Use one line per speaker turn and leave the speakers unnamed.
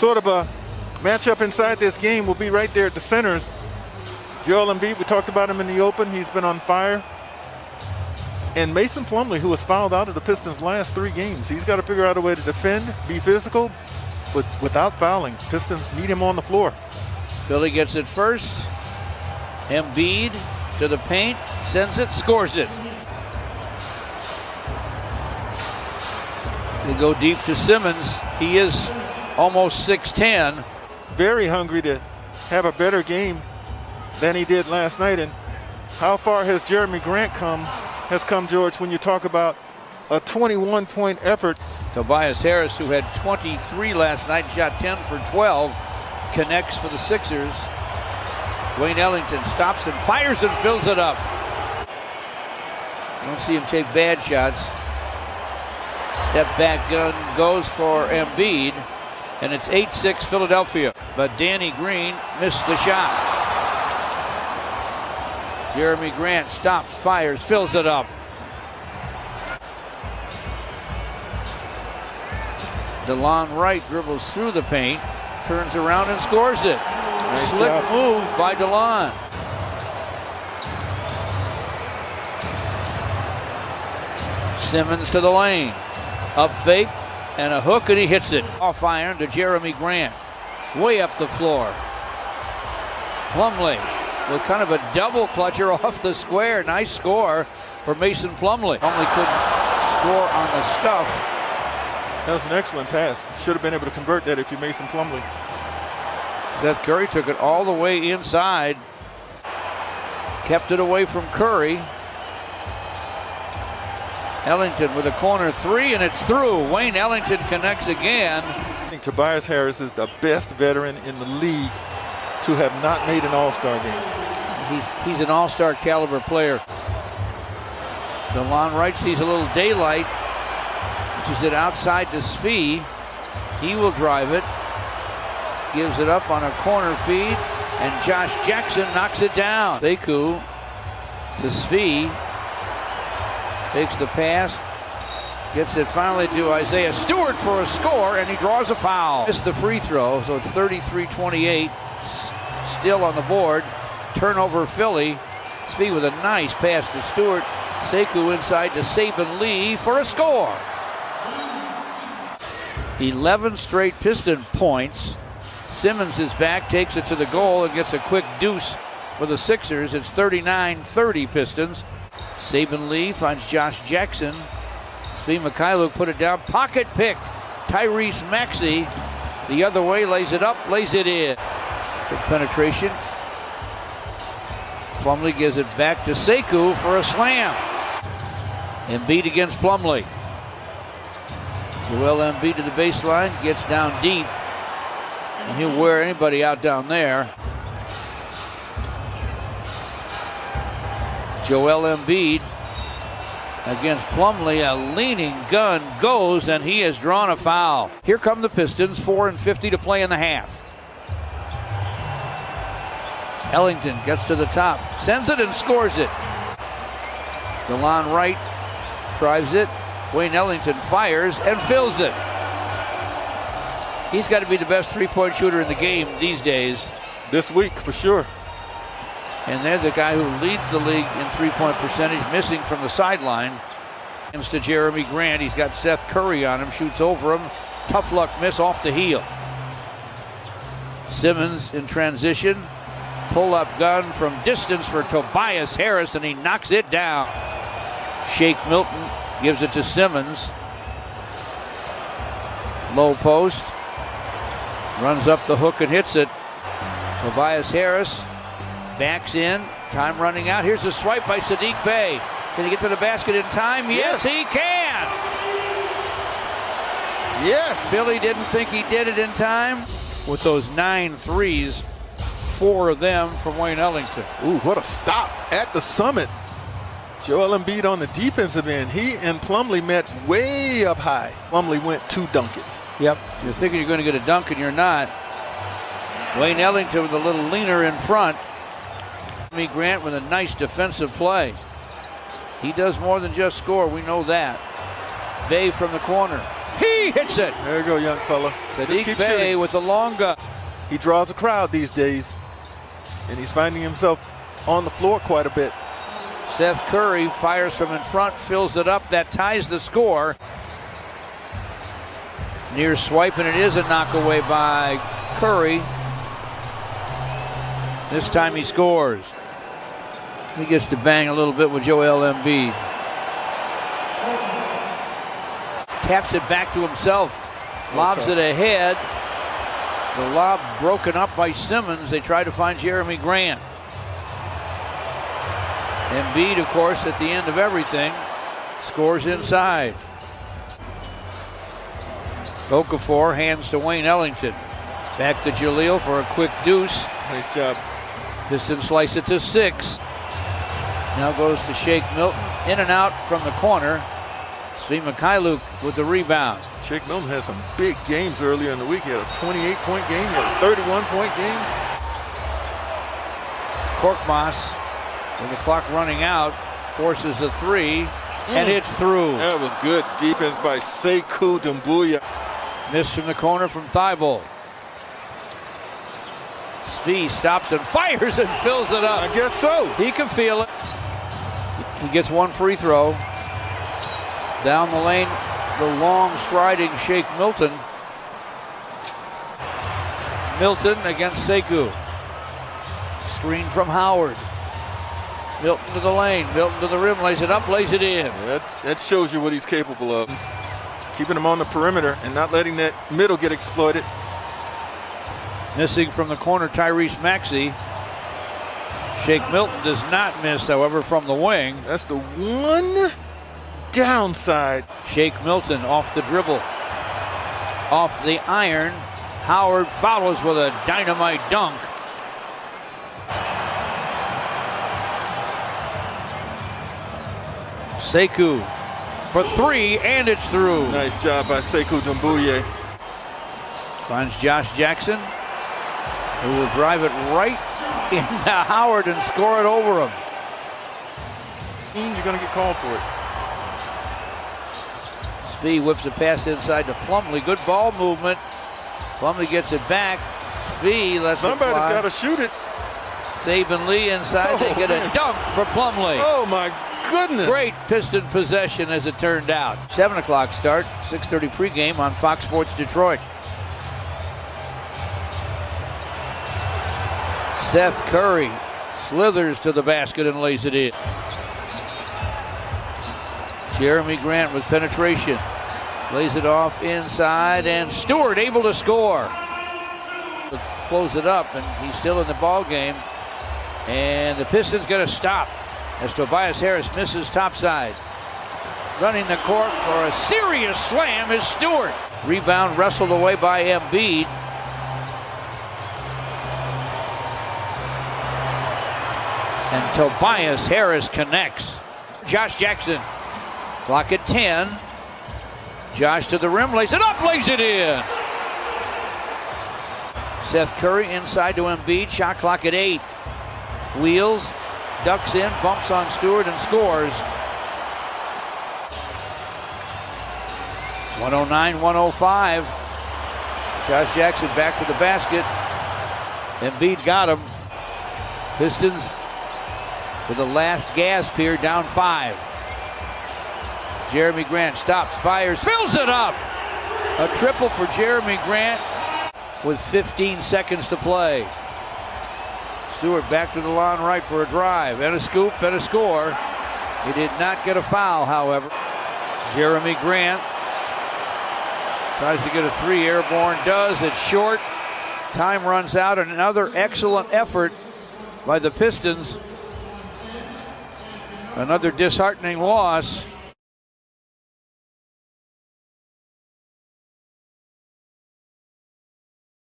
sort of a matchup inside this game will be right there at the centers. Joel Embiid, we talked about him in the open. He's been on fire. And Mason Plumlee, who was fouled out of the Pistons' last 3 games. He's got to figure out a way to defend, be physical, but without fouling. Pistons need him on the floor.
Philly gets it first. Embiid to the paint, sends it, scores it. They go deep to Simmons. He is almost 6'10".
Very hungry to have a better game than he did last night. And how far has Jeremy Grant come, George, when you talk about a 21-point effort?
Tobias Harris, who had 23 last night, shot 10 for 12, connects for the Sixers. Wayne Ellington stops and fires and fills it up. You don't see him take bad shots. Step back gun goes for Embiid, and it's 8-6 Philadelphia. But Danny Green missed the shot. Jeremy Grant stops, fires, fills it up. DeLon Wright dribbles through the paint, turns around and scores it.
Nice
Slick
job.
move by DeLon. Simmons to the lane. Up fake and a hook, and he hits it. Off iron to Jeremy Grant. Way up the floor. Plumlee with kind of a double clutcher off the square. Nice score for Mason Plumlee. Plumlee couldn't score on the stuff.
That was an excellent pass. Should have been able to convert that if you're Mason Plumlee.
Seth Curry took it all the way inside. Kept it away from Curry. Ellington with a corner 3, and it's through. Wayne Ellington connects again.
I think Tobias Harris is the best veteran in the league to have not made an all-star game.
He's an all-star caliber player. DeLon Wright sees a little daylight, which is it outside to Svi. He will drive it. Gives it up on a corner feed, and Josh Jackson knocks it down. Sekou to Svi. Takes the pass, gets it finally to Isaiah Stewart for a score, and he draws a foul. Missed the free throw, so it's 33-28. Still on the board. Turnover Philly. Svi with a nice pass to Stewart. Sekou inside to Saban Lee for a score. 11 straight Piston points. Simmons is back, takes it to the goal, and gets a quick deuce for the Sixers. It's 39-30 Pistons. Saban Lee finds Josh Jackson. Svi Mikhailuk put it down. Pocket pick. Tyrese Maxey the other way, lays it up, lays it in. Good penetration. Plumlee gives it back to Sekou for a slam. Embiid against Plumlee. Joel Embiid to the baseline, gets down deep, and he'll wear anybody out down there. Joel Embiid against Plumlee. A leaning gun goes, and he has drawn a foul. Here come the Pistons, 4:50 to play in the half. Ellington gets to the top, sends it and scores it. DeLon Wright drives it. Wayne Ellington fires and fills it. He's got to be the best three-point shooter in the game these days.
This week, for sure.
And they're the guy who leads the league in three-point percentage, missing from the sideline. Comes to Jeremy Grant. He's got Seth Curry on him, shoots over him. Tough luck miss off the heel. Simmons in transition. Pull-up gun from distance for Tobias Harris, and he knocks it down. Shake Milton gives it to Simmons. Low post. Runs up the hook and hits it. Tobias Harris backs in. Time running out. Here's a swipe by Saddiq Bey. Can he get to the basket in time? Yes, he can!
Yes!
Philly didn't think he did it in time. With those 9 threes, 4 of them from Wayne Ellington.
Ooh, what a stop at the summit. Joel Embiid on the defensive end. He and Plumlee met way up high. Plumlee went to dunk it.
Yep, you're thinking you're going to get a dunk and you're not. Wayne Ellington with a little leaner in front. Jeremy Grant with a nice defensive play. He does more than just score, we know that. Bey from the corner. He hits it.
There you go, young fella.
Sadiq Bey with the long gun.
He draws a crowd these days, and he's finding himself on the floor quite a bit.
Seth Curry fires from in front, fills it up. That ties the score. Near swipe, and it is a knockaway by Curry. This time he scores. He gets to bang a little bit with Joel Embiid. Taps it back to himself. Lobs it ahead. The lob broken up by Simmons. They try to find Jeremy Grant. Embiid, of course, at the end of everything, scores inside. Okafor hands to Wayne Ellington. Back to Jaleel for a quick deuce.
Nice job.
Pistons slice it to 6. Now goes to Shake Milton. In and out from the corner. Svi Mikhailuk with the rebound.
Shake Milton had some big games earlier in the week. He had a 28-point game, he had a 31-point game.
Korkmaz, with the clock running out, forces a 3 and hits through.
That was good defense by Sekou Doumbouya.
Missed from the corner from Thibault. Svi stops and fires and fills it up.
I guess so.
He can feel it. He gets one free throw. Down the lane, the long striding Shake Milton. Milton against Sekou. Screen from Howard. Milton to the lane, Milton to the rim, lays it up, lays it in.
That shows you what he's capable of. Keeping him on the perimeter and not letting that middle get exploited.
Missing from the corner, Tyrese Maxey. Shake Milton does not miss, however, from the wing.
That's the one downside.
Shake Milton off the dribble. Off the iron. Howard follows with a dynamite dunk. Sekou for 3, and it's through.
Nice job by Sekou Doumbouya.
Finds Josh Jackson, who will drive it right into Howard and score it over him.
You're going to get called for it.
Svi whips a pass inside to Plumlee. Good ball movement. Plumlee gets it back. Svi lets
Somebody's
it fly.
got to shoot it.
Saban Lee inside. They get a dunk for Plumlee.
Oh, my goodness.
Great Piston possession as it turned out. 7 o'clock start, 6:30 pregame on Fox Sports Detroit. Seth Curry slithers to the basket and lays it in. Jeremy Grant with penetration. Lays it off inside, and Stewart able to score. Close it up, and he's still in the ball game. And the Pistons going to stop as Tobias Harris misses topside. Running the court for a serious slam is Stewart. Rebound wrestled away by Embiid. And Tobias Harris connects. Josh Jackson. Clock at 10. Josh to the rim, lays it up, lays it in. Seth Curry inside to Embiid. Shot clock at 8. Wheels, ducks in, bumps on Stewart, and scores. 109-105. Josh Jackson back to the basket. Embiid got him. Pistons with the last gasp here, down 5. Jeremy Grant stops, fires, fills it up. A triple for Jeremy Grant with 15 seconds to play. Stewart back to the line right for a drive and a scoop and a score. He did not get a foul, however. Jeremy Grant tries to get a 3, airborne, does. It's short. Time runs out, and another excellent effort by the Pistons. Another disheartening loss.